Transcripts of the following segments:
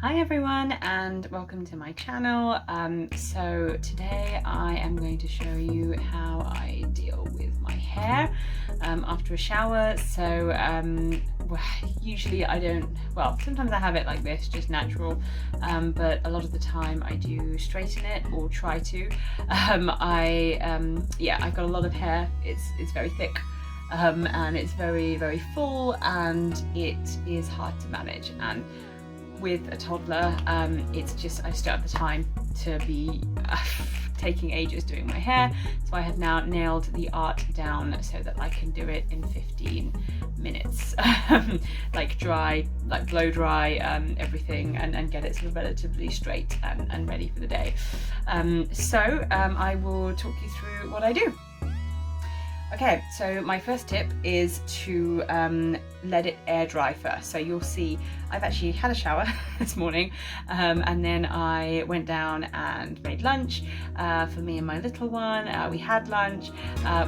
Hi everyone and welcome to my channel. So today I am going to show you how I deal with my hair after a shower. So usually I don't, well, sometimes I have it like this, just natural, but a lot of the time I do straighten it or try to. I've got a lot of hair. It's very thick. And it's very full, and it is hard to manage. And with a toddler, it's just I just don't have the time to be taking ages doing my hair. So I have now nailed the art down so that I can do it in 15 minutes, like blow dry everything, and get it sort of relatively straight and ready for the day. I will talk you through what I do. Okay, so my first tip is to let it air dry first. So you'll see I've actually had a shower this morning, and then I went down and made lunch for me and my little one. We had lunch,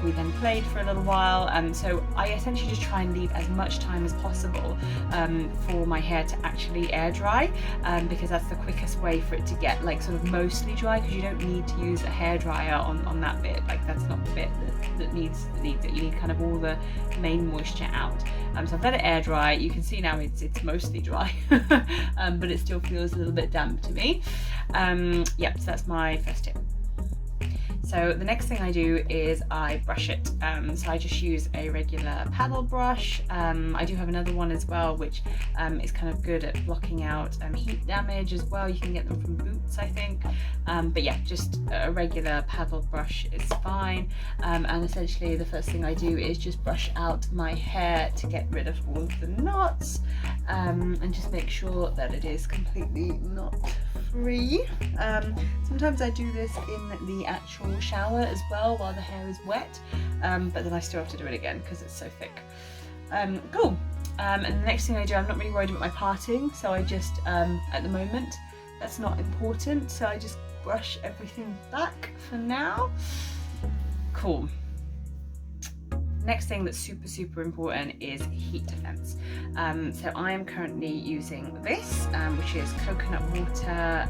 we then played for a little while, so I essentially just try and leave as much time as possible for my hair to actually air dry, because that's the quickest way for it to get like sort of mostly dry, because you don't need to use a hairdryer on that bit. Like, that's not the bit that needs it. You need kind of all the main moisture out. So I've let it air dry. You can see now it's mostly dry, but it still feels a little bit damp to me. So that's my first tip. So the next thing I do is I brush it. So I just use a regular paddle brush. I do have another one as well, which is kind of good at blocking out heat damage as well. You can get them from Boots, I think. But yeah, just a regular paddle brush is fine. And essentially the first thing I do is just brush out my hair to get rid of all of the knots, and just make sure that it is completely knot free. Sometimes I do this in the actual shower as well while the hair is wet, but then I still have to do it again because it's so thick. Cool. And the next thing I do, I'm not really worried about my parting, so I just at the moment that's not important, so I just brush everything back for now. Cool. Next thing that's super important is heat defense. So I am currently using this, which is coconut water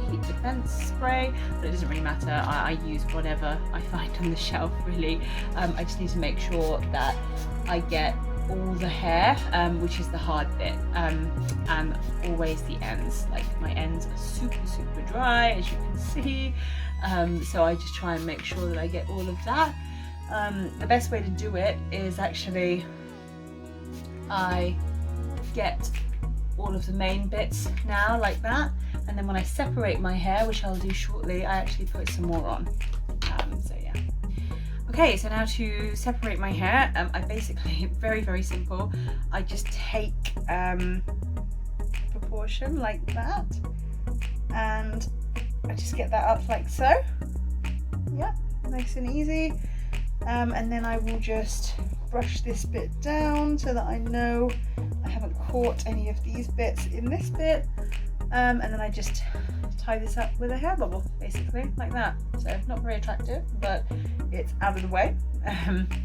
heat defense spray, but it doesn't really matter. I use whatever I find on the shelf, really. I just need to make sure that I get all the hair, which is the hard bit, and always the ends. Like, my ends are super dry, as you can see, so I just try and make sure that I get all of that. The best way to do it is actually I get all of the main bits now like that, and then when I separate my hair, which I'll do shortly, I actually put some more on. So yeah. Okay, so now to separate my hair, I basically, very simple, I just take proportion like that, and I just get that up like so. Yeah, nice and easy. And then I will just brush this bit down so that I know I haven't caught any of these bits in this bit, and then I just tie this up with a hair bubble, basically, like that. So not very attractive, but it's out of the way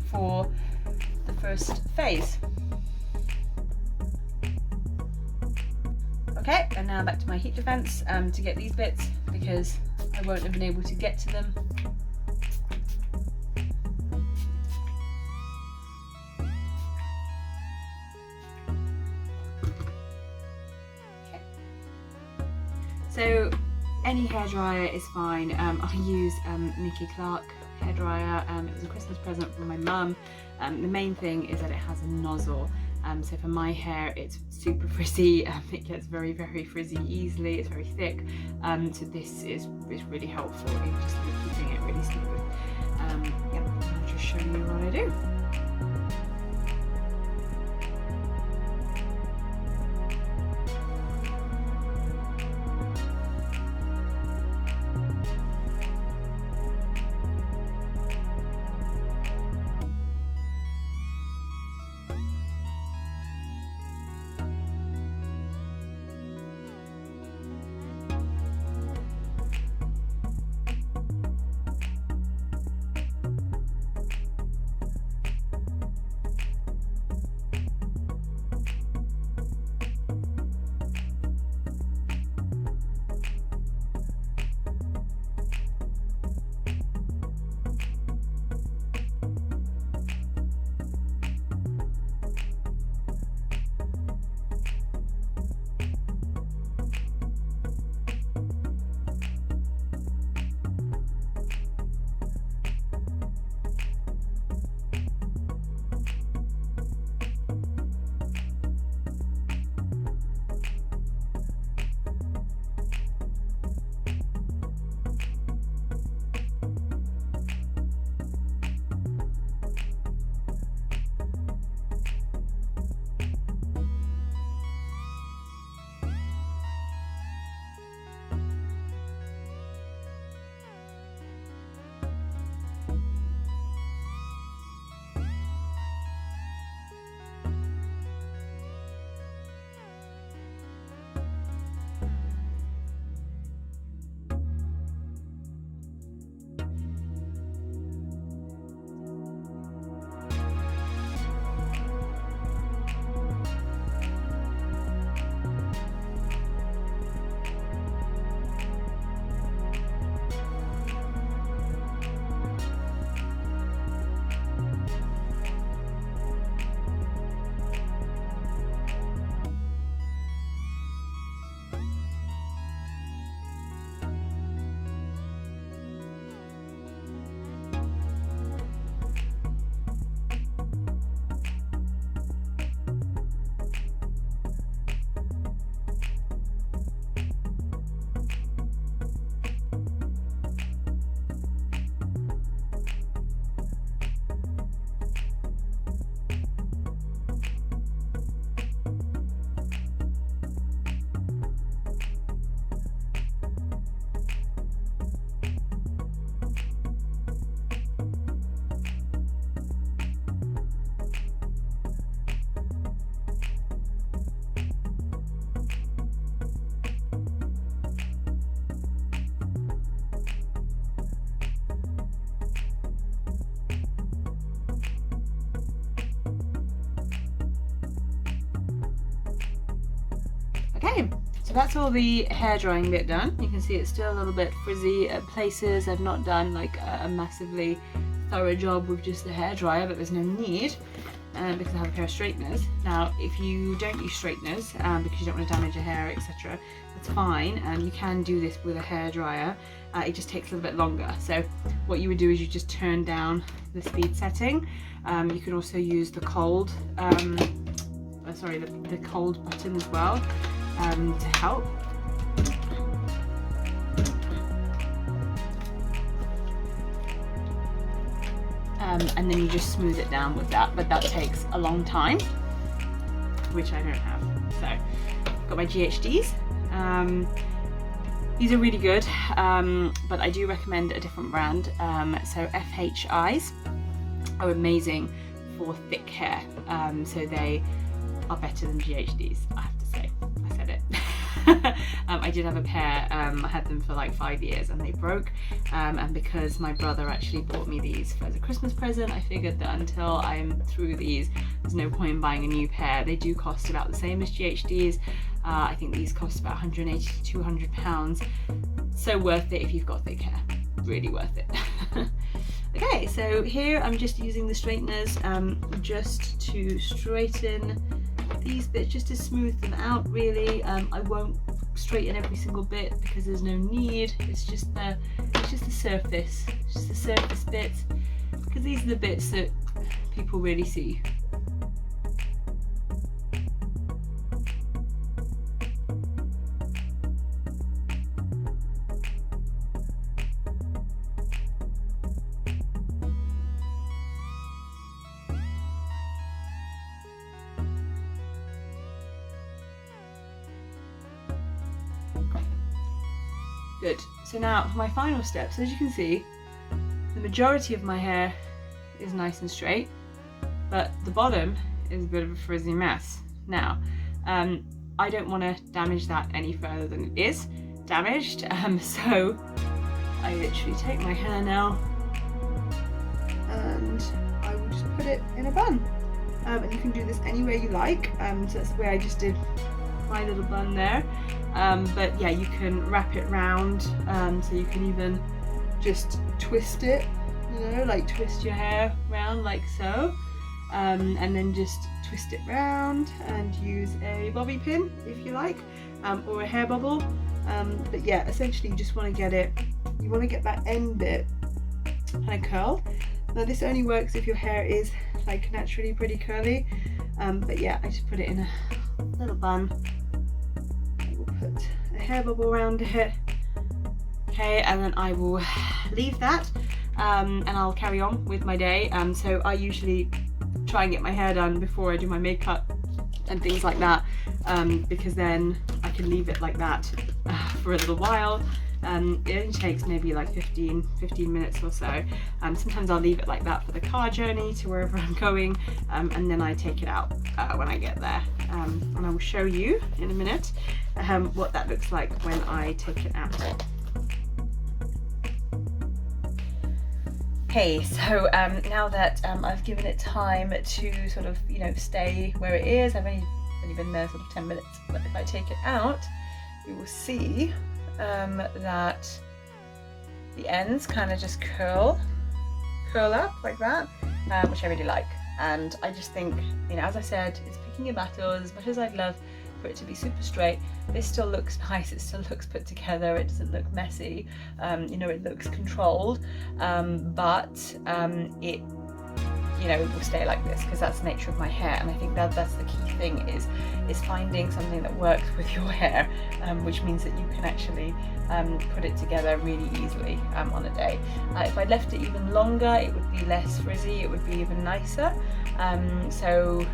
for the first phase. Okay, and now back to my heat defense to get these bits, because I won't have been able to get to them. So any hairdryer is fine. I use Nikki Clark hairdryer. It was a Christmas present from my mum. The main thing is that it has a nozzle. So for my hair, it's super frizzy. It gets very frizzy easily. It's very thick. So this is really helpful in just keeping it really smooth. I'll just show you what I do. Okay, so that's all the hair drying bit done. You can see it's still a little bit frizzy at places. I've not done like a massively thorough job with just the hair dryer, but there's no need because I have a pair of straighteners. Now, if you don't use straighteners because you don't want to damage your hair, etc., that's fine. You can do this with a hair dryer. It just takes a little bit longer. So what you would do is you just turn down the speed setting. You can also use the cold, the cold button as well to help. And then you just smooth it down with that, but that takes a long time, which I don't have. So I've got my GHDs. These are really good, but I do recommend a different brand. So FHIs are amazing for thick hair, so they are better than GHDs, I have to say. I said it. I did have a pair. I had them for like 5 years and they broke, and because my brother actually bought me these as a Christmas present, I figured that until I'm through these, there's no point in buying a new pair. They do cost about the same as GHDs. I think these cost about 180 to 200 pounds. So worth it if you've got thick hair. Really worth it. Okay, so here I'm just using the straighteners just to straighten these bits, just to smooth them out really. I won't straighten every single bit because there's no need. It's just the surface, just the surface bits, because these are the bits that people really see. Good. So now for my final steps, as you can see, the majority of my hair is nice and straight, but the bottom is a bit of a frizzy mess. Now, I don't want to damage that any further than it is damaged, so I literally take my hair now and I will just put it in a bun. And you can do this any way you like, so that's the way I just did my little bun there. But yeah, you can wrap it round, so you can even just twist it, you know, like twist your hair round like so, and then just twist it round and use a bobby pin if you like, or a hair bubble. But yeah, essentially you just want to get it, you want to get that end bit kind of curled. Now this only works if your hair is like naturally pretty curly, but yeah, I just put it in a little bun. Put a hair bubble around it. Okay, and then I will leave that, and I'll carry on with my day. So I usually try and get my hair done before I do my makeup and things like that, because then I can leave it like that for a little while. It only takes maybe like 15 minutes or so. Sometimes I'll leave it like that for the car journey to wherever I'm going, and then I take it out when I get there. And I will show you in a minute what that looks like when I take it out. Okay, so now that I've given it time to sort of, you know, stay where it is, I've only been there sort of 10 minutes, but if I take it out, you will see that the ends kind of just curl up like that, which I really like. And I just think, you know, as I said, it's picking your battles. As much as I'd love for it to be super straight, this still looks nice, it still looks put together, it doesn't look messy, you know, it looks controlled, but it, you know, will stay like this because that's the nature of my hair. And I think that's the key thing is finding something that works with your hair, which means that you can actually put it together really easily on a day. If I left it even longer, it would be less frizzy, it would be even nicer. So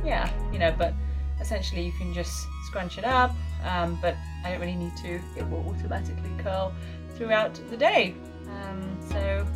yeah, you know, but essentially you can just scrunch it up, but I don't really need to, it will automatically curl throughout the day. So